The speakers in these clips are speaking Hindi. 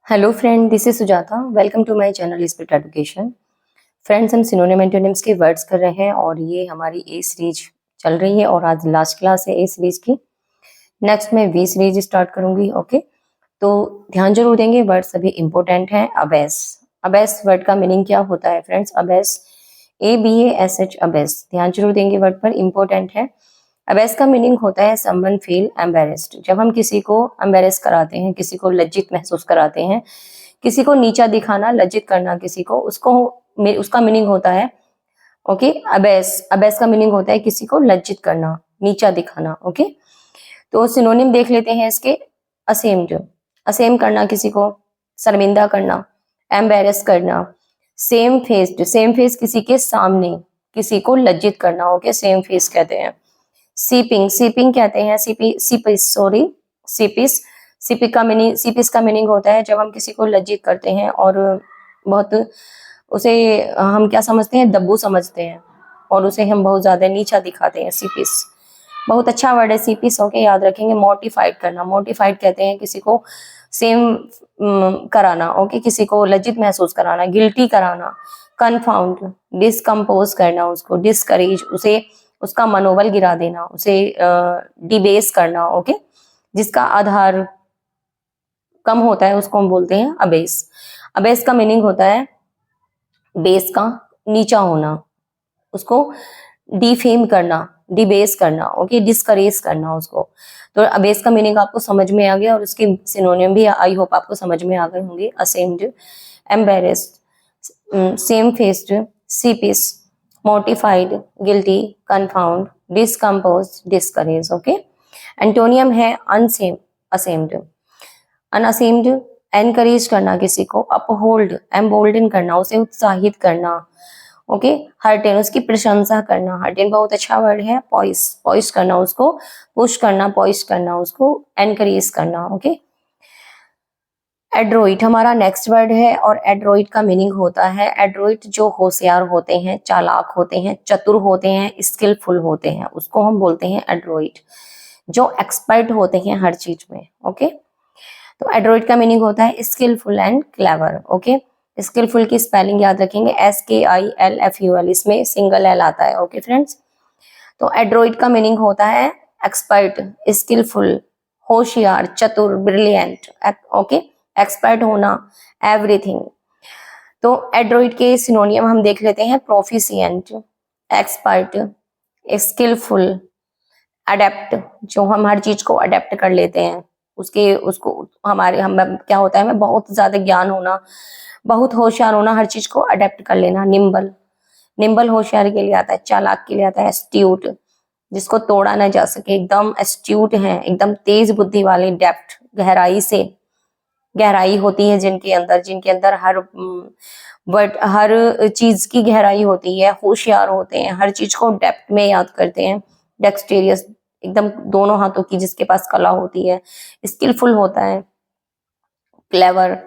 Hello friend, this is Sujata. Welcome to my channel spirit education. Friends, हम सिनोनिम एंटोनिम्स के वर्ड्स कर रहे हैं और ये हमारी ए सीरीज चल रही है और आज लास्ट क्लास है ए सीरीज की। नेक्स्ट मैं बी सीरीज स्टार्ट करूंगी। ओके, तो ध्यान जरूर देंगे, वर्ड सभी इंपॉर्टेंट हैं। अबेस, अबेस वर्ड का मीनिंग क्या होता है फ्रेंड्स? Abyss, ABASH, abyss. ध्यान जरूर देंगे, वर्ड पर इंपॉर्टेंट है। अबेस का मीनिंग होता है समवन फील एम्बेरेस्ड। जब हम किसी को एम्बेरेस कराते हैं, किसी को लज्जित महसूस कराते हैं, किसी को नीचा दिखाना, लज्जित करना किसी को, उसका मीनिंग होता है ओके अबेस। अबेस का मीनिंग होता है किसी को लज्जित करना, नीचा दिखाना। ओके, तो सिनोनिम देख लेते हैं इसके। असेम्ड, असेम करना, किसी को शर्मिंदा करना, एम्बेरस करना। सेम फेस्ड, सेम फेस किसी के सामने, किसी को लज्जित करना। ओके, सेम फेस कहते हैं। सीपिंग, सीपिंग कहते हैं, सीपिस। सीपिस का मीनिंग होता है जब हम किसी को लज्जित करते हैं और बहुत उसे हम क्या समझते हैं, दब्बू समझते हैं और उसे हम बहुत ज्यादा नीचा दिखाते हैं। सीपिस बहुत अच्छा वर्ड है, सीपिस। ओके, याद रखेंगे। मोटिफाइड करना, मोटिफाइड कहते हैं किसी को सेम कराना। ओके, किसी को लज्जित महसूस कराना, गिल्टी कराना। कन्फाउंड, डिस्कम्पोज करना, उसको डिस्करेज, उसे उसका मनोबल गिरा देना, उसे डिबेस करना। ओके, जिसका आधार कम होता है उसको हम बोलते हैं अबेस। अबेस का मीनिंग होता है बेस का नीचा होना, उसको डिफेम करना, डिबेस करना। ओके, डिस्करेज करना उसको। तो अबेस का मीनिंग आपको समझ में आ गया और उसके सिनोनिम भी आई होप आपको समझ में आ गए होंगे। Ashamed, embarrassed, shamefaced, sheepish, mortified, guilty, confound, discompose, discourage. Okay, antonym है अनसेम, असेम्ड। अनअसेम्ड, एनकरेज करना किसी को, अपहोल्ड, एम्बोल्डन करना, उसे उत्साहित करना। ओके, हर्टेन, उसकी प्रशंसा करना। हर्टेन बहुत अच्छा वर्ड है। पॉइस, पॉइस करना, उसको पुश करना, पॉइस करना, उसको एनकरेज करना। ओके, एड्रोइट हमारा नेक्स्ट वर्ड है और एड्रोइट का मीनिंग होता है, एड्रोइट जो होशियार होते हैं, चालाक होते हैं, चतुर होते हैं, स्किलफुल होते हैं, उसको हम बोलते हैं एड्रोइट। जो एक्सपर्ट होते हैं हर चीज में। ओके, तो एड्रोइट का मीनिंग होता है skilful and clever. Okay, skilful की स्पेलिंग याद रखेंगे, SKILFUL, इसमें सिंगल एल आता है। ओके फ्रेंड्स, तो एड्रोइट का मीनिंग होता है एक्सपर्ट, स्किलफुल, होशियार, चतुर, ब्रिलियंट। ओके, एक्सपर्ट होना, एवरीथिंग। तो एड्रोइट के सिनोनियम हम देख लेते हैं। प्रोफिशिएंट, एक्सपर्ट, स्किलफुल, अडेप्ट, जो हम हर चीज को अडेप्ट कर लेते हैं, उसके उसको हमारे हम क्या होता है, हमें बहुत ज्यादा ज्ञान होना, बहुत होशियार होना, हर चीज को अडेप्ट कर लेना। निम्बल, निम्बल होशियार के लिए आता है, चालाक के लिए आता है। एस्ट्यूट, जिसको तोड़ा ना जा सके, एकदम एस्ट्यूट है, एकदम तेज बुद्धि वाले। डेप्थ, गहराई से, गहराई होती है जिनके अंदर, जिनके अंदर हर चीज की गहराई होती है, होशियार होते हैं, हर चीज को डेप्थ में याद करते हैं। डेक्सटेरियस, एकदम दोनों हाथों की जिसके पास कला होती है। स्किलफुल होता है, क्लेवर,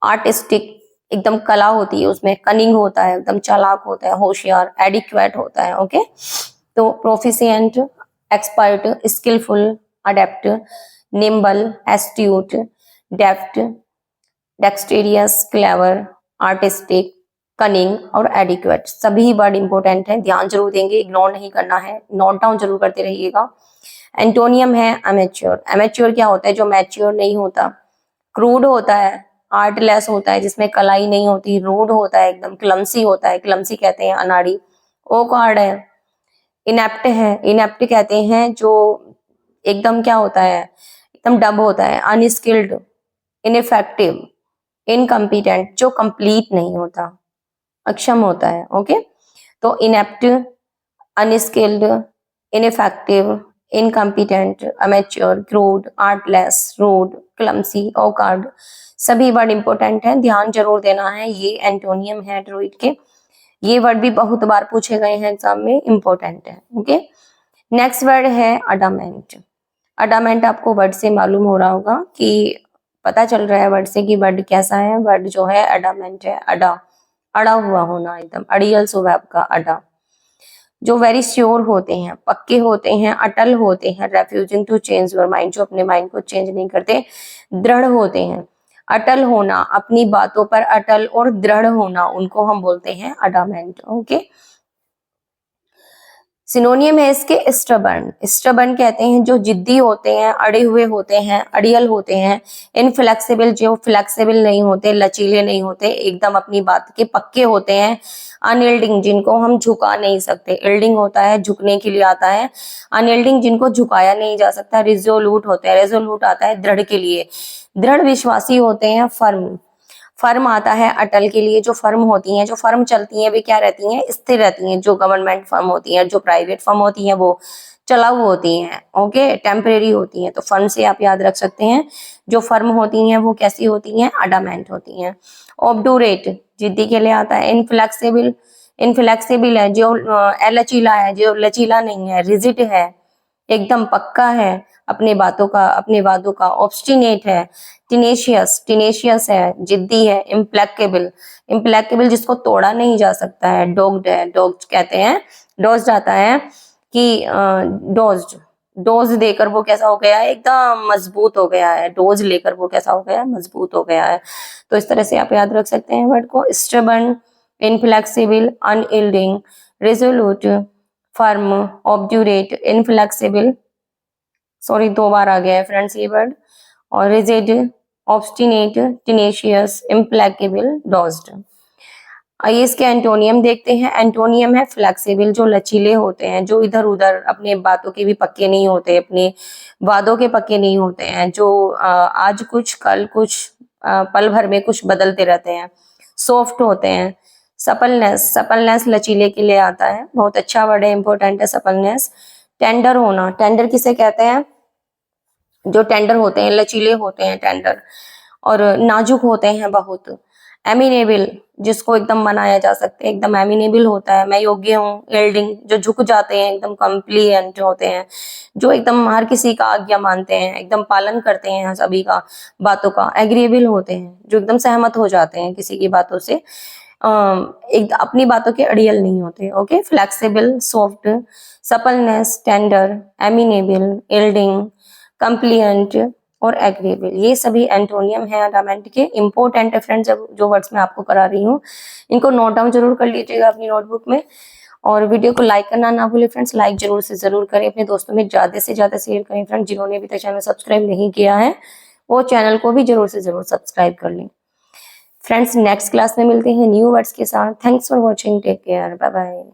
आर्टिस्टिक, एकदम कला होती है उसमें, कनिंग होता है, एकदम चालाक होता है, होशियार, एडिक्वेट होता है। ओके, तो proficient, expert, skilful, adept, nimble, astute, deft, dexterous, clever, artistic, cunning और एडिक्वेट, सभी वर्ड इंपॉर्टेंट है, ध्यान जरूर देंगे, इग्नोर नहीं करना है, नोट डाउन जरूर करते रहिएगा। एंटोनियम है अमेच्योर। अमेच्योर क्या होता है? जो मैच्योर नहीं होता। क्रूड होता है, आर्टलेस होता है, जिसमें कलाई नहीं होती। रूड होता है, एकदम क्लमसी होता है, क्लमसी कहते हैं अनाड़ी। ओकार्ड है, इनेप्ट है, इनेप्ट कहते हैं जो एकदम क्या होता है, एकदम डब होता है। अनस्किल्ड, इनफेक्टिव, इनकम्पिटेंट, जो कंप्लीट नहीं होता, अक्षम होता है। ओके, तो inept, unskilled, ineffective, incompetent, amateur, crude, artless, rude, clumsy, awkward, सभी वर्ड इंपॉर्टेंट हैं, ध्यान जरूर देना है। ये एंटोनियम है एड्रोइट के। ये वर्ड भी बहुत बार पूछे गए हैं एग्जाम में, इंपॉर्टेंट है। ओके, नेक्स्ट वर्ड है अडामेंट। अडामेंट आपको वर्ड से मालूम हो रहा होगा कि पता चल रहा है वर्ड से कि वर्ड कैसा है। वर्ड जो है अडामेंट है, अड़ा, अड़ा हुआ होना, एकदम अड़ियल स्वभाव का अड़ा। जो वेरी श्योर होते हैं, पक्के होते हैं, अटल होते हैं। Refusing to change your mind, जो अपने माइंड को चेंज नहीं करते, दृढ़ होते हैं। अटल होना, अपनी बातों पर अटल और दृढ़ होना, उनको हम बोलते हैं अडामेंट। ओके, सिनोनियम है इसके स्टबर्न। स्टबर्न कहते हैं जो जिद्दी होते हैं, अड़े हुए होते हैं, अड़ियल होते हैं। इनफ्लेक्सिबल, जो फ्लेक्सिबल नहीं होते, लचीले नहीं होते, एकदम अपनी बात के पक्के होते हैं। अनयील्डिंग, जिनको हम झुका नहीं सकते। यील्डिंग होता है झुकने के लिए आता है, अनयील्डिंग जिनको झुकाया नहीं जा सकता। रिजोल्यूट होते हैं, रेजोल्यूट आता है दृढ़ के लिए। दृढ़ विश्वासी होते हैं। फर्म, फर्म आता है अटल के लिए। जो फर्म होती हैं, जो फर्म चलती हैं, वे क्या रहती हैं, स्थिर रहती हैं। जो गवर्नमेंट फर्म होती हैं, जो प्राइवेट फर्म होती हैं, वो चलाऊ होती हैं। ओके, टेम्परेरी होती हैं। तो फर्म से आप याद रख सकते हैं, जो फर्म होती हैं वो कैसी होती हैं, अडामेंट होती हैं। ऑब्डूरेट, जिद्दी के लिए आता है। इनफ्लेक्सिबल, इनफ्लेक्सिबल है जो लचीला है, जो लचीला नहीं है। रिजिड है, एकदम पक्का है अपने बातों का, अपने वादों का। ऑब्स्टिनेट है। टिनेशियस, टिनेशियस है, जिद्दी है। इम्प्लेकेबल, इम्प्लेकेबल जिसको तोड़ा नहीं जा सकता है। डोग्ड है, डोग्ड कहते हैं। डोज्ड आता है कि डोज्ड, डोज देकर वो कैसा हो गया है, एकदम मजबूत हो गया है। डोज लेकर वो कैसा हो गया है, मजबूत हो गया है। तो इस तरह से आप याद रख सकते हैं वर्ड को। Stubborn, inflexible, unyielding, resolute, firm, obdurate, inflexible, sorry 2 बार आ गया है फ्रेंड्स ये वर्ड। और rigid, obstinate, tenacious, implacable, dogged. आइए इसके एंटोनियम देखते हैं। एंटोनियम है फ्लेक्सिबल, जो लचीले होते हैं, जो इधर उधर अपने बातों के भी पक्के नहीं होते, अपने वादों के पक्के नहीं होते हैं, जो आज कुछ कल कुछ, पल भर में कुछ बदलते रहते हैं। सॉफ्ट होते हैं। सपलनेस, सपलनेस लचीले के लिए आता है। बहुत अच्छा वर्ड है, इंपॉर्टेंट है सपलनेस। टेंडर होना, टेंडर किसे कहते हैं, जो टेंडर होते हैं, लचीले होते हैं, टेंडर। और नाजुक होते हैं बहुत। एमिनेबल, जिसको एकदम मनाया जा सकता है, एकदम एमिनेबल होता है, मैं योग्य हूँ। यील्डिंग, जो झुक जाते हैं, एकदम कम्प्लीएंट होते हैं, जो एकदम हर किसी का आज्ञा मानते हैं, एकदम पालन करते हैं सभी का बातों का। एग्रीएबल होते हैं, जो एकदम सहमत हो जाते हैं किसी की बातों से, एक अपनी बातों के अड़ियल नहीं होते। Okay, flexible, soft, suppleness, tender, amenable, yielding, compliant और एग्रीएबल, ये सभी एंटोनियम है अडामेंट के। इंपॉर्टेंट है फ्रेंड्स, जो वर्ड्स मैं आपको करा रही हूँ, इनको नोट डाउन जरूर कर लीजिएगा अपनी नोटबुक में। और वीडियो को लाइक करना ना भूलें फ्रेंड्स, लाइक जरूर से जरूर करें, अपने दोस्तों में ज्यादा से ज्यादा शेयर करें फ्रेंड्स। जिन्होंने अभी तक चैनल सब्सक्राइब नहीं किया है, वो चैनल को भी जरूर से जरूर सब्सक्राइब कर लें फ्रेंड्स। नेक्स्ट क्लास में मिलते हैं न्यू वर्ड्स के साथ। Thanks for watching, take care, bye bye.